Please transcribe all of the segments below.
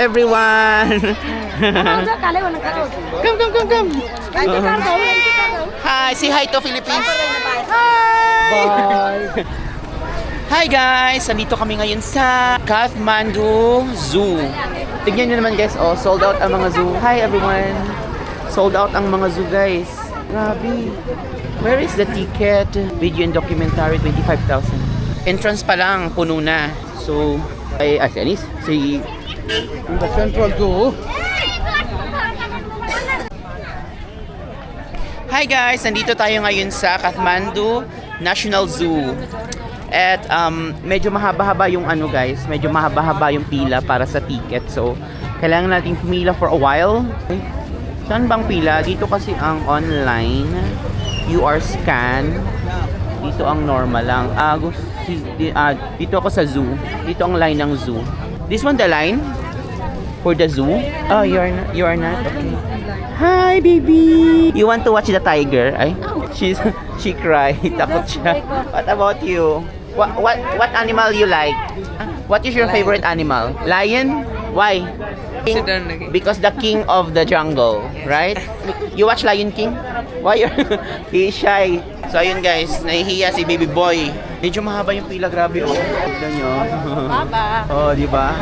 everyone. Come. Hi, say hi to Philippines. Bye. Hi guys, nandito kami ngayon sa Kathmandu Zoo. Tignan nyo naman guys, oh, sold out ang mga zoo. Hi everyone. Sold out ang mga zoo guys. Grabe. Where is the ticket? Video and documentary, 25,000. Entrance pa lang, puno na. So, si Anis, si the Central Zoo. Hi guys, nandito tayo ngayon sa Kathmandu National Zoo. At medyo mahaba-haba yung ano guys, medyo mahaba-haba yung pila para sa ticket. So, kailangan nating pumila for a while. Okay. Saan bang pila? Dito kasi ang online. QR scan. Dito ang normal lang. Dito ako sa zoo. Dito ang line ng zoo. This one the line? For the zoo? Oh, you are not? Okay. Hi, baby! You want to watch the tiger? Ay, she cried. Takot siya. What about you? What animal you like? What is your favorite animal? Lion? Why? Because the king of the jungle, right? You watch Lion King? Why? He's shy. So ayun guys, nahihiya si baby boy. Medyo mahaba yung pila, grabe oh. Tignan nyo. Baba. Oh, di ba?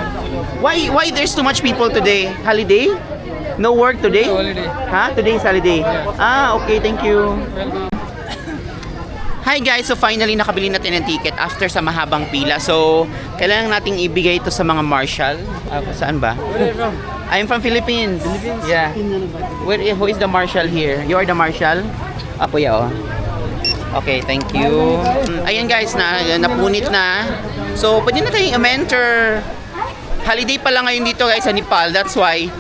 Why there's too much people today? Holiday? No work today? Holiday. Ha? Today is holiday? Ah, okay, thank you. Hi guys, so finally nakabili natin ng ticket after sa mahabang pila. So, kailangan nating ibigay ito sa mga marshal. Saan ba? Where are you from? I'm from Philippines. Philippines? Yeah. Who is the marshal here? You are the marshal? Apo ya oh. Okay, thank you. Ayan guys, napunit na. So, pwede na tayong i-mentor. Holiday pa lang ngayon dito guys sa Nepal. That's why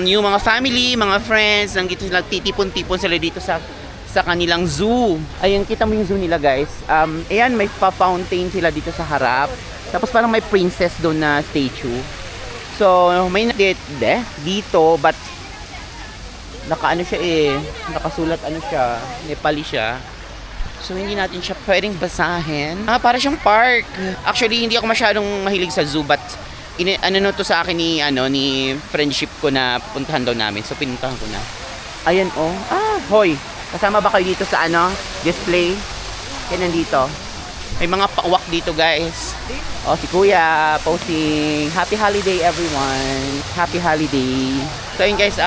yung mga family, mga friends, nandito sila, titipon-tipon sila dito sa kanilang zoo. Ayun, kita mo yung zoo nila guys. Ayan, may pa-fountain sila dito sa harap. Tapos parang may princess doon na statue. So, may dito, but nakaano siya nakasulat ano siya, Nepali siya. So, hindi natin siya pwedeng basahin. Para siyang park. Actually, hindi ako masyadong mahilig sa zoo, but ano to sa akin ni friendship ko na puntahan daw namin. So, pinuntahan ko na. Ayan, oh. Hoy. Kasama ba kayo dito sa display? Yan nandito. May mga pauwak dito guys. Oh, si Kuya posting. Happy holiday everyone. Happy holiday. So yun guys,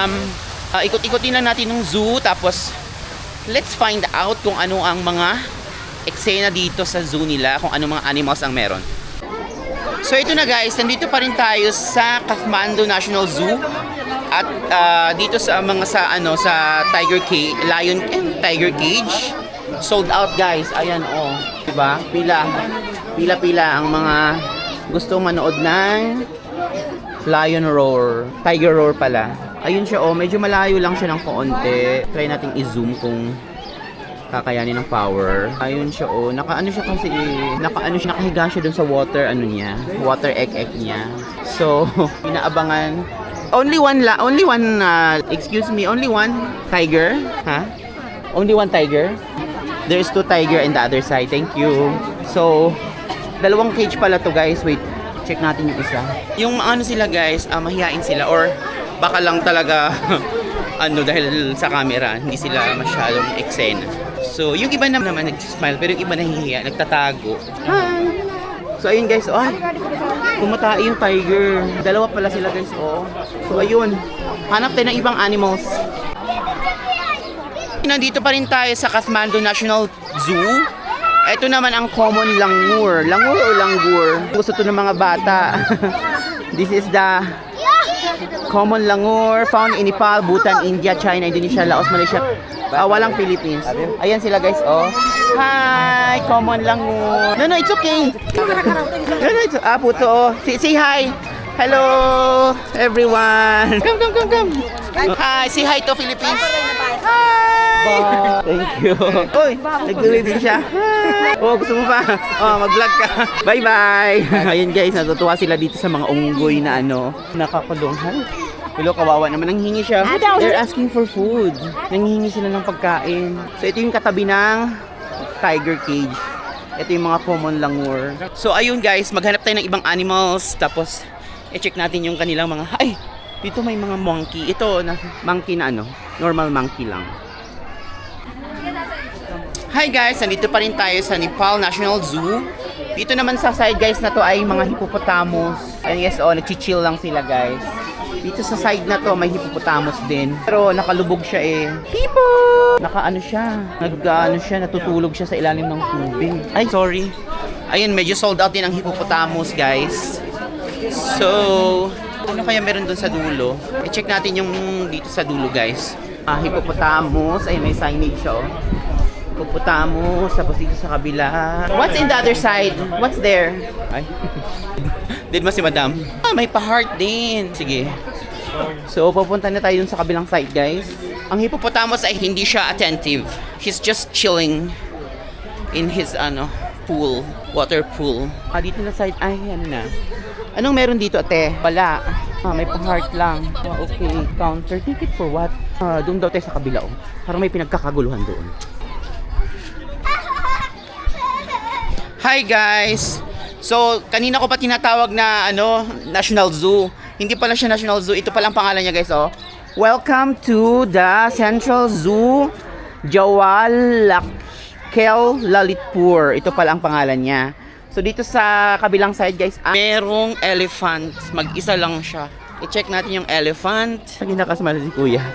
ikot-ikotin lang natin ng zoo. Tapos, let's find out kung ano ang mga eksena dito sa zoo nila. Kung ano mga animals ang meron. So ito na guys, nandito pa rin tayo sa Kathmandu National Zoo. At dito sa Tiger Cage, sold out guys. Ayan oh, 'di ba? Pila ang mga gusto manood ng Lion Roar, Tiger Roar pala. Ayun siya oh, medyo malayo lang siya ng konti. Try nating i-zoom kung kakayanin ng power. Ayun siya oh, nakahiga siya dun sa water egg niya. So, inaabangan. Only one tiger? Ha? Only one tiger? There's two tiger in the other side. Thank you. So, dalawang cage pala to guys. Wait, check natin yung isa. Yung sila guys, mahihain sila or baka lang talaga dahil sa camera, hindi sila masyadong eksena. So, yung iba naman nag-smile pero yung iba nahihiya, nagtatago. Hi! So ayun guys, kumatay yung tiger. Dalawa pala sila guys, oh. So ayun, hanap tayo ng ibang animals. Nandito pa rin tayo sa Kathmandu National Zoo. Ito naman ang common langur. Langur o langgur? Gusto to ng mga bata. This is the common langur found in Nepal, Bhutan, India, China, Indonesia, Laos, Malaysia. Walang Philippines. Ayan sila guys, oh. Hi! Common langur. No, it's okay. No, it's puto, oh. Say hi. Hello, everyone. Come. Hi, say hi to Philippines. Hi! Thank you. Uy, nag-waving siya. Hi! Oh, gusto mo pa? Oh, mag-vlog ka. Bye-bye. Ayun guys, natutuwa sila dito sa mga unggoy na nakakulong. Hello, kawawa naman. Nanghingi siya. They're asking for food. Nanghingi sila ng pagkain. So, ito yung katabi ng tiger cage. Ito yung mga common langur. So, ayun guys, maghanap tayo ng ibang animals. Tapos, I-check natin yung kanilang mga, ay, dito may mga monkey. Ito, na, monkey na ano, normal monkey lang. Hi guys, nandito pa rin tayo sa Nepal National Zoo. Dito naman sa side guys na to ay mga hippopotamus. And yes, nagchichill lang sila guys. Dito sa side na to may hippopotamus din. Pero nakalubog siya eh. Hippo! Nakaano siya, natutulog siya sa ilalim ng tubig. Ay, sorry. Ayun, medyo sold out din ang hippopotamus guys. So, ano kaya meron dun sa dulo? I-check natin yung dito sa dulo guys. Hippopotamus, ayun may signage siya oh. Hippopotamus, tapos dito sa kabila. What's in the other side? What's there? Ay. Did mo si madam? May pa-heart din. Sige. So, pupunta na tayo dun sa kabilang side, guys. Ang hippopotamus ay hindi siya attentive. He's just chilling in his, pool. Water pool. Dito na side, ay, ano na. Anong meron dito, ate? Wala. May pa-heart lang. Okay, counter. Ticket for what? Doon daw tayo sa kabila, oh. Parang may pinagkakaguluhan doon. Hi guys! So, kanina ko pa tinatawag na National Zoo. Hindi pala siya National Zoo. Ito pala ang pangalan niya guys, oh. Welcome to the Central Zoo Jawalakhel Lalitpur. Ito pala ang pangalan niya. So, dito sa kabilang side guys, merong elephant. Mag-isa lang siya. I-check natin yung elephant. Lagi nakasmala si kuya.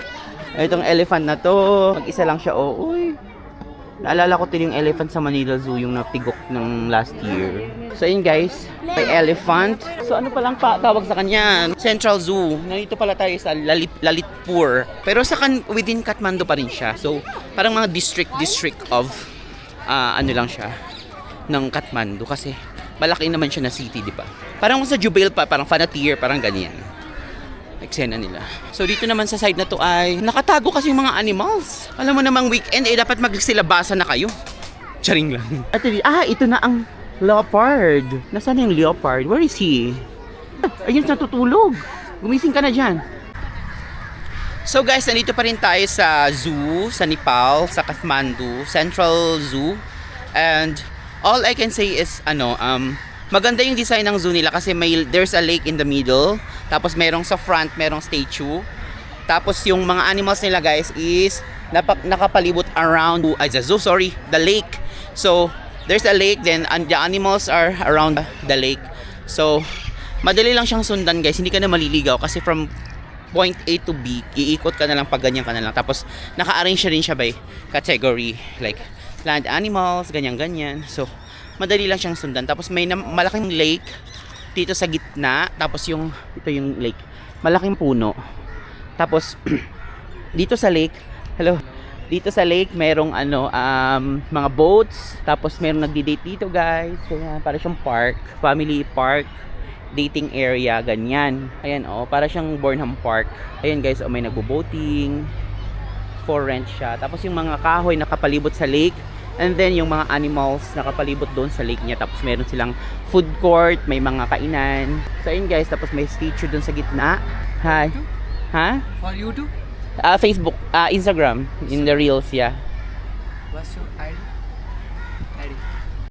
Itong elephant na to. Mag-isa lang siya, oh. Uy. Naalala ko din yung elephant sa Manila Zoo, yung natigok ng last year. So yun guys, may elephant. So ano palang tawag sa kanya? Central Zoo. Nandito pala tayo sa Lalitpur. Pero within Kathmandu pa rin siya. So parang mga district of lang siya ng Kathmandu kasi malaki naman siya na city, di ba? Parang sa Jubail pa, parang Fanatir, parang ganyan. Eksena nila. So dito naman sa side na to ay nakatago kasi yung mga animals. Alam mo namang weekend dapat magsilabasan na kayo. Charing lang. Ito na ang leopard. Nasaan yung leopard? Where is he? Ayun, natutulog. Gumising ka na dyan. So guys, nandito pa rin tayo sa zoo, sa Nepal, sa Kathmandu, Central Zoo. And all I can say is maganda yung design ng zoo nila kasi there's a lake in the middle. Tapos merong sa front, merong statue. Tapos yung mga animals nila guys is nakapalibot around the lake. So there's a lake then and the animals are around the lake. So madali lang siyang sundan guys, hindi ka na maliligaw kasi from point A to B, iikot ka na lang pag ganyan ka na lang. Tapos naka-arrange rin siya by category like land animals, ganyan-ganyan. So madali lang siyang sundan. Tapos may malaking lake dito sa gitna. Tapos ito yung lake. Malaking puno. Tapos dito sa lake, dito sa lake merong mga boats. Tapos merong nagdi-date dito guys. Kaya para siyang park, family park, dating area, ganyan. Ayan para siyang Burnham Park. Ayan guys, may nagbo-boating. For rent siya. Tapos yung mga kahoy nakapalibot sa lake. And then yung mga animals nakapalibot doon sa lake niya. Tapos meron silang food court, may mga kainan. So yun guys, tapos may statue doon sa gitna. Hi. Ha? For YouTube? Facebook, Instagram, in the reels, yeah. What's your ID?